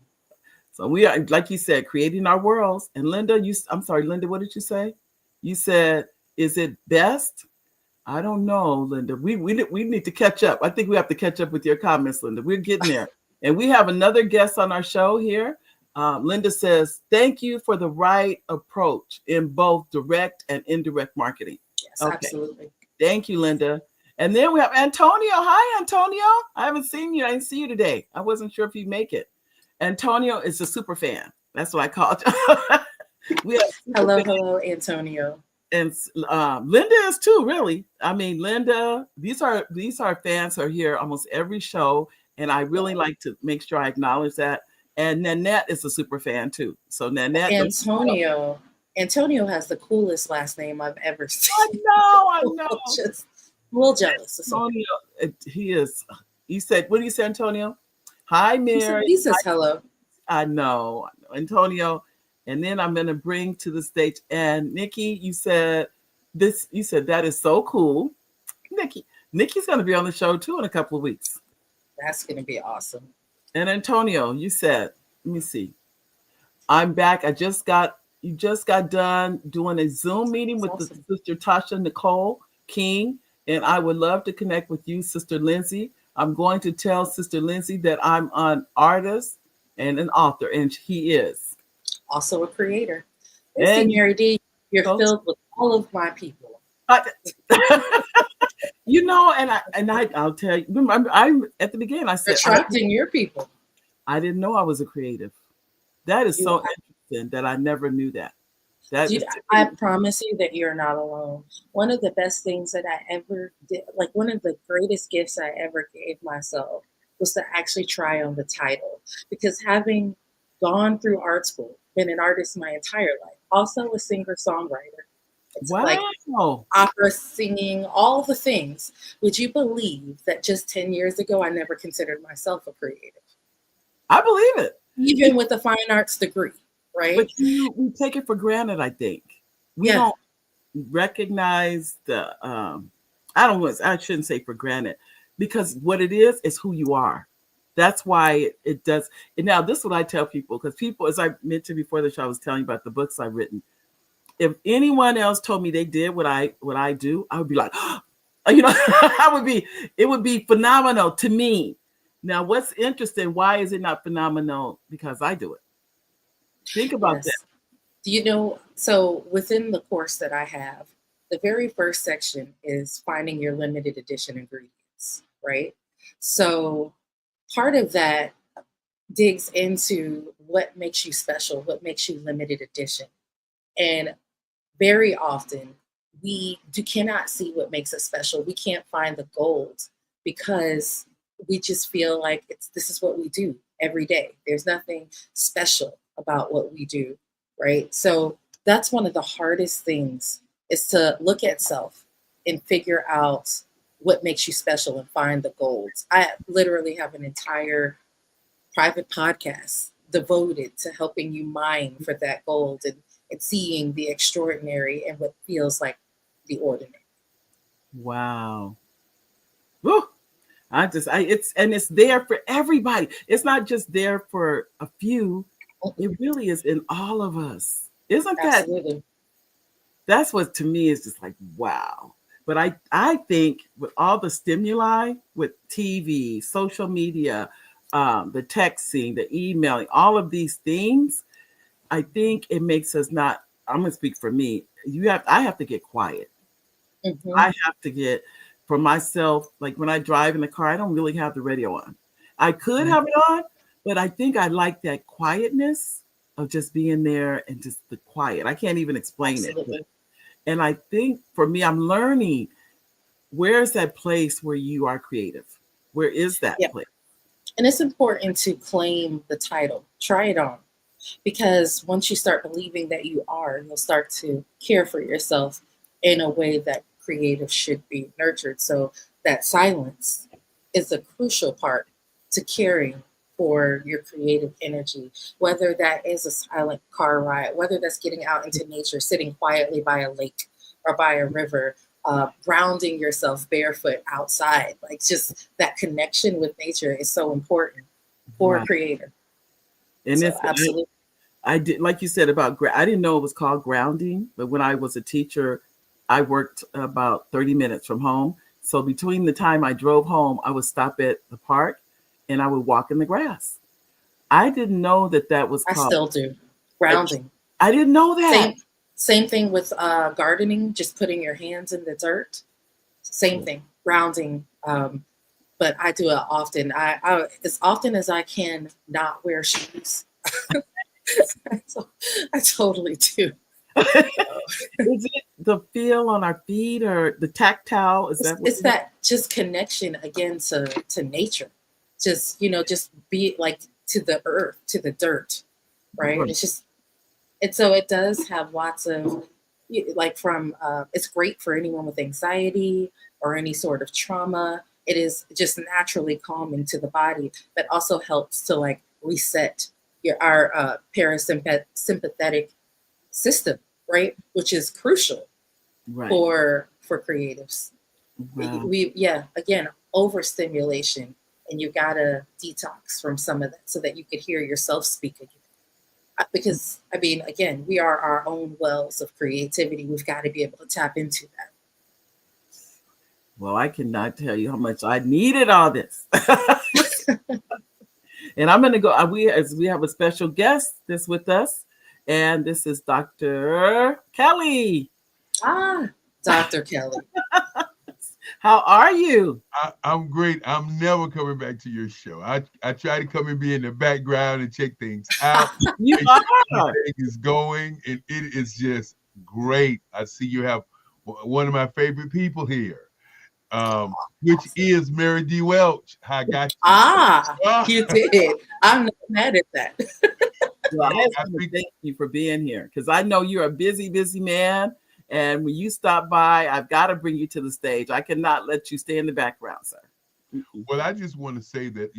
So we are, like you said, creating our worlds. And Linda, I'm sorry, Linda, what did you say? You said, is it best? I don't know, Linda. We need to catch up. I think we have to catch up with your comments, Linda. We're getting there. And we have another guest on our show here. Linda says, thank you for the right approach in both direct and indirect marketing. Yes, okay. Absolutely. Thank you, Linda. And then we have Antonio. Hi, Antonio. I haven't seen you. I didn't see you today. I wasn't sure if you'd make it. Antonio is a super fan. That's what I called you. Hello, Antonio. And Linda is too, really. I mean, Linda, these are fans who are here almost every show. And I really like to make sure I acknowledge that. And Nanette is a super fan too. So Nanette. Antonio has the coolest last name I've ever seen. I know. Just a little jealous. Antonio, he is. You said, what do you say, Antonio? Hi, Mary. He says hello. I know, Antonio. And then I'm going to bring to the stage. And Nikki, you said that is so cool. Nikki's going to be on the show too in a couple of weeks. That's going to be awesome. And Antonio, you said, let me see. I'm back. You just got done doing a Zoom meeting with the Sister Tasha Nicole King. And I would love to connect with you, Sister Lindsay. I'm going to tell Sister Lindsay that I'm an artist and an author, and he is. Also a creator. And Mary D, you're filled with all of my people. I'll tell you, I'm at the beginning, I said, attracting your people. I didn't know I was a creative. That is so interesting that I never knew that. I promise you that you're not alone. One of the best things that I ever did, like one of the greatest gifts I ever gave myself, was to actually try on the title. Because having gone through art school, been an artist my entire life, also a singer-songwriter, wow. Like opera singing, all the things. Would you believe that just 10 years ago, I never considered myself a creative? I believe it. Even with a fine arts degree. Right. But we take it for granted, I think. We don't recognize I shouldn't say for granted, because what it is who you are. That's why it does. And now this is what I tell people, because people, as I mentioned before the show, I was telling you about the books I've written. If anyone else told me they did what I do, I would be like, it would be phenomenal to me. Now, what's interesting, why is it not phenomenal? Because I do it. Think about that. So within the course that I have, the very first section is finding your limited edition ingredients, right? So part of that digs into what makes you special, what makes you limited edition. And very often we cannot see what makes us special. We can't find the gold because we just feel like this is what we do every day. There's nothing special about what we do, right? So that's one of the hardest things, is to look at self and figure out what makes you special and find the gold. I literally have an entire private podcast devoted to helping you mine for that gold and seeing the extraordinary and what feels like the ordinary. Wow. Woo. It's there for everybody. It's not just there for a few. It really is in all of us. Isn't that? Absolutely. That's what to me is just like, wow. But I think with all the stimuli, with TV, social media, the texting, the emailing, all of these things, I think it makes us not, I'm going to speak for me. I have to get quiet. Mm-hmm. I have to get, for myself, like when I drive in the car, I don't really have the radio on. I could have it on, but I think I like that quietness of just being there and just the quiet. I can't even explain it. And I think for me, I'm learning where's that place where you are creative? Where is that Yeah. place? And it's important to claim the title. Try it on. Because once you start believing that you are, you'll start to care for yourself in a way that creative should be nurtured. So that silence is a crucial part to caring for your creative energy, whether that is a silent car ride, whether that's getting out into nature, sitting quietly by a lake or by a river, grounding yourself barefoot outside. Like just that connection with nature is so important for a Right. creator. And So it's absolutely. I did, like you said about I didn't know it was called grounding, but when I was a teacher, I worked about 30 minutes from home. So between the time I drove home, I would stop at the park and I would walk in the grass. I didn't know that was I called. still do. Grounding. I didn't know that. Same thing with gardening, just putting your hands in the dirt. Same thing, grounding. But I do it often. I as often as I can not wear shoes. I totally do. Is it the feel on our feet or the tactile? Is that what It's that just connection again to nature. Just just be like to the earth, to the dirt, right? Right. It's just and so it does have lots of like from it's great for anyone with anxiety or any sort of trauma. It is just naturally calming to the body, but also helps to like reset our parasympathetic system, right? Which is crucial Right. for creatives. Wow. Again, overstimulation, and you gotta detox from some of that so that you could hear yourself speak again. Because I mean, again, we are our own wells of creativity. We've got to be able to tap into that. Well, I cannot tell you how much I needed all this. And I'm going to go. We have a special guest that's with us, and this is Dr. Kelly. Dr. Kelly. How are you? I'm great. I'm never coming back to your show. I try to come and be in the background and check things out. You are. Everything is going, and it is just great. I see you have one of my favorite people here, which is Mary D. Welch. I got you. You did. I'm not mad at that. Well, I thank you for being here because I know you're a busy, busy man. And when you stop by, I've got to bring you to the stage. I cannot let you stay in the background, sir. Well, I just want to say that,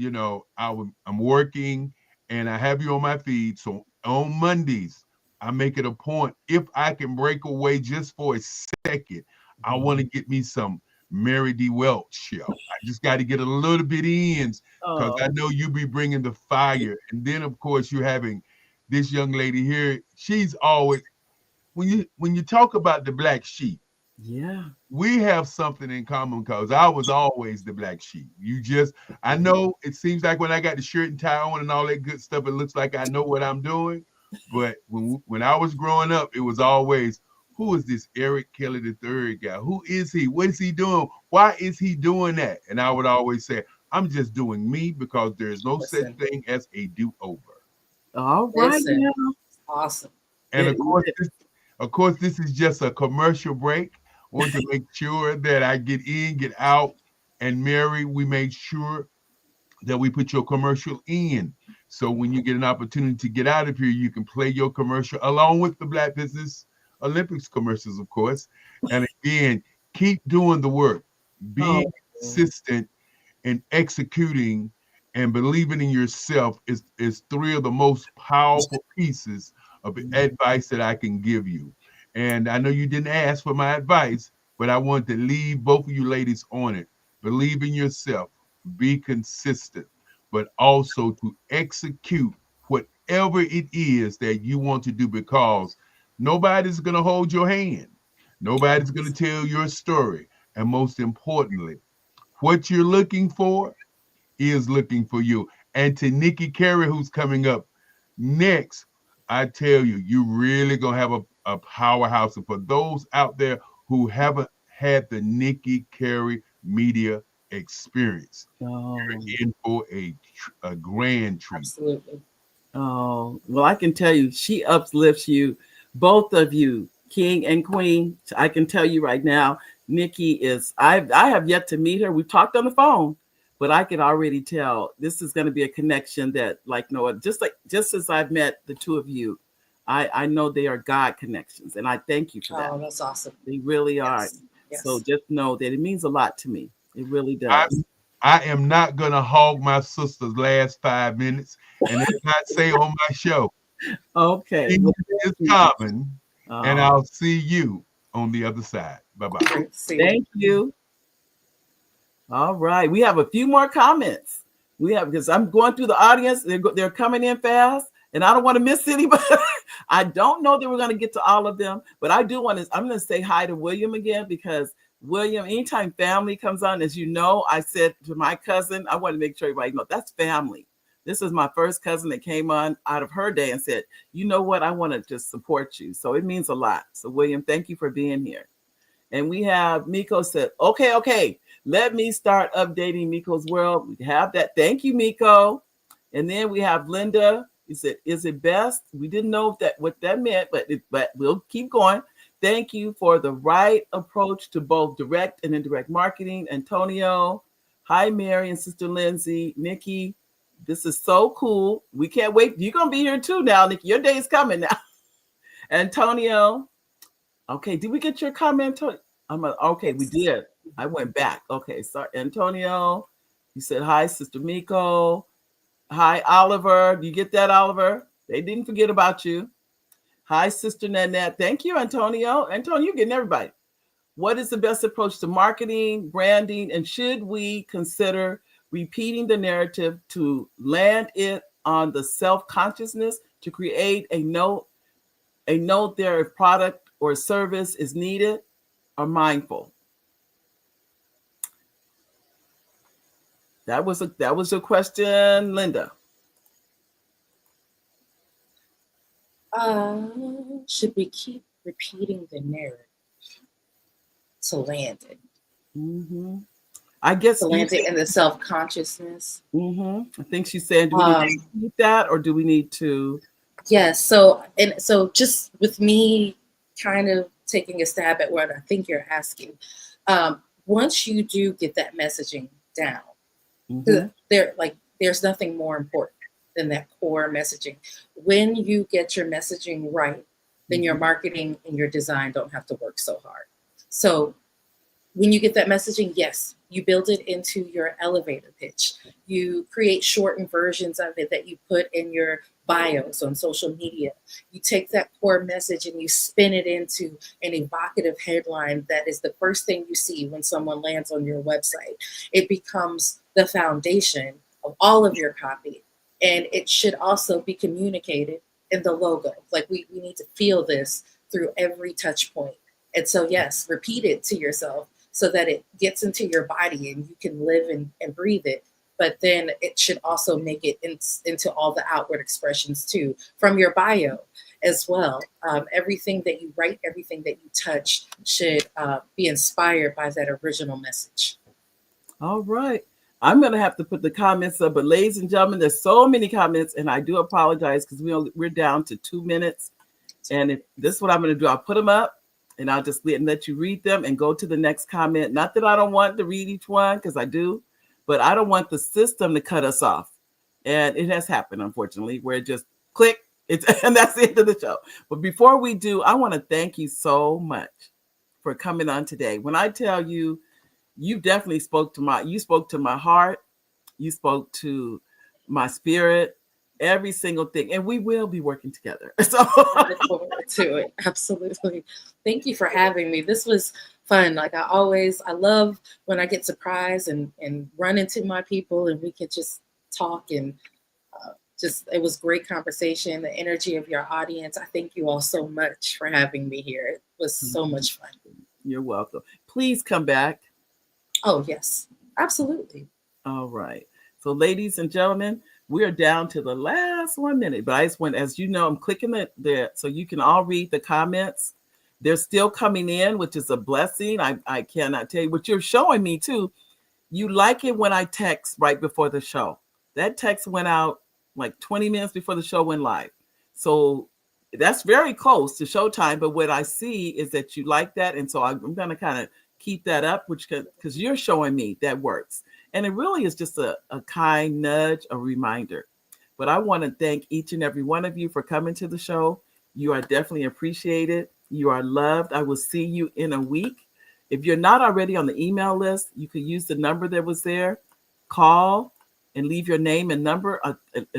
I'm working and I have you on my feed. So on Mondays, I make it a point. If I can break away just for a second, I want to get me some Mary D. Welch show. I just got to get a little bit in because I know you be bringing the fire. And then, of course, you're having this young lady here. She's always, when you talk about the black sheep, we have something in common because I was always the black sheep. I know it seems like when I got the shirt and tie on and all that good stuff, it looks like I know what I'm doing. But when I was growing up, it was always, who is this Eric Kelly III guy? Who is he? What is he doing? Why is he doing that? And I would always say, I'm just doing me because there's no such thing as a do-over. All right. Awesome. And of course, this is just a commercial break. I want to make sure that I get in, get out. And Mary, we made sure that we put your commercial in. So when you get an opportunity to get out of here, you can play your commercial along with the Black Business Olympics commercials, of course. And again, keep doing the work. Being consistent and executing and believing in yourself is three of the most powerful pieces of advice that I can give you. And I know you didn't ask for my advice, but I want to leave both of you ladies on it. Believe in yourself, be consistent, but also to execute whatever it is that you want to do, because nobody's going to hold your hand. Nobody's going to tell your story. And most importantly, what you're looking for is looking for you. And to Nikki Carey, who's coming up next, I tell you, you really going to have a powerhouse. And for those out there who haven't had the Nikki Carey media experience, you're in for a grand treat. Absolutely. Oh, well, I can tell you, she uplifts you, both of you, king and queen. I can tell you right now, Nikki is, I have yet to meet her. We've talked on the phone, but I can already tell this is going to be a connection that like no, just as I've met the two of you, I know they are God connections. And I thank you for that. Oh, that's awesome. They really are. Yes. So just know that it means a lot to me. It really does. I am not going to hog my sister's last 5 minutes and let's not say on my show. Okay. It's common, and I'll see you on the other side. Bye-bye. Thank you. All right. We have a few more comments. Because I'm going through the audience. They're coming in fast, and I don't want to miss anybody. I don't know that we're going to get to all of them, but I do want to. I'm going to say hi to William again, because William, anytime family comes on, as you know, I said to my cousin, I want to make sure everybody knows that's family. This is my first cousin that came on out of her day and said, you know what, I want to just support you. So it means a lot. So William, thank you for being here. And we have Miko said, okay. Let me start updating Miko's world. We have that. Thank you, Miko. And then we have Linda. He said, is it best? We didn't know what that meant, but we'll keep going. Thank you for the right approach to both direct and indirect marketing. Antonio. Hi, Mary and Sister Lindsay. Nikki, this is so cool. We can't wait. You're going to be here too now, Nikki. Your day is coming now. Antonio. Okay, did we get your comment? Okay, we did. I went back. Okay, sorry. Antonio, you said hi, Sister Miko. Hi, Oliver. Do you get that, Oliver? They didn't forget about you. Hi, Sister Nanette. Thank you, Antonio. Antonio, you're getting everybody. What is the best approach to marketing, branding, and should we consider repeating the narrative to land it on the self-consciousness to create a note there if product or service is needed, or mindful? That was a question, Linda. Should we keep repeating the narrative to land it? Mm-hmm. I guess to land it in the self-consciousness. Mm-hmm. I think she's saying, do we need to repeat that, or do we need to? Yes. So just with me kind of taking a stab at what I think you're asking, once you do get that messaging down, there's nothing more important than that core messaging. When you get your messaging right, then your marketing and your design don't have to work so hard. So when you get that messaging, yes, you build it into your elevator pitch. You create shortened versions of it that you put in your bios on social media. You take that core message and you spin it into an evocative headline that is the first thing you see when someone lands on your website. It becomes the foundation of all of your copy. And it should also be communicated in the logo. Like we need to feel this through every touch point. And so, yes, repeat it to yourself so that it gets into your body and you can live and breathe it. But then it should also make it into all the outward expressions too, from your bio as well. Everything that you write, everything that you touch should be inspired by that original message. All right. I'm going to have to put the comments up, but ladies and gentlemen, there's so many comments, and I do apologize because we're down to 2 minutes. And if this is what I'm going to do, I'll put them up and I'll just let you read them and go to the next comment. Not that I don't want to read each one, because I do, but I don't want the system to cut us off. And it has happened, unfortunately, where it just click, and that's the end of the show. But before we do, I want to thank you so much for coming on today. When I tell you, you definitely spoke to my heart, you spoke to my spirit, every single thing, and we will be working together. So I look forward to it. Absolutely. Thank you for having me. This was fun. Like I love when I get surprised and run into my people and we could just talk and it was great conversation. The energy of your audience. I thank you all so much for having me here. It was so much fun. You're welcome. Please come back. Oh, yes, absolutely. All right. So ladies and gentlemen, we are down to the last 1 minute, but I just want, as you know, I'm clicking it there so you can all read the comments. They're still coming in, which is a blessing. I cannot tell you what you're showing me too. You like it when I text right before the show. That text went out like 20 minutes before the show went live. So that's very close to Showtime. But what I see is that you like that. And so I'm going to kind of keep that up, which because you're showing me that works. And it really is just a kind nudge, a reminder. But I want to thank each and every one of you for coming to the show. You are definitely appreciated. You are loved. I will see you in a week. If you're not already on the email list, you could use the number that was there. Call and leave your name and number,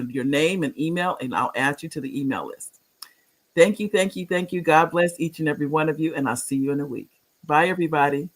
your name and email, and I'll add you to the email list. Thank you, thank you, thank you. God bless each and every one of you, and I'll see you in a week. Bye, everybody.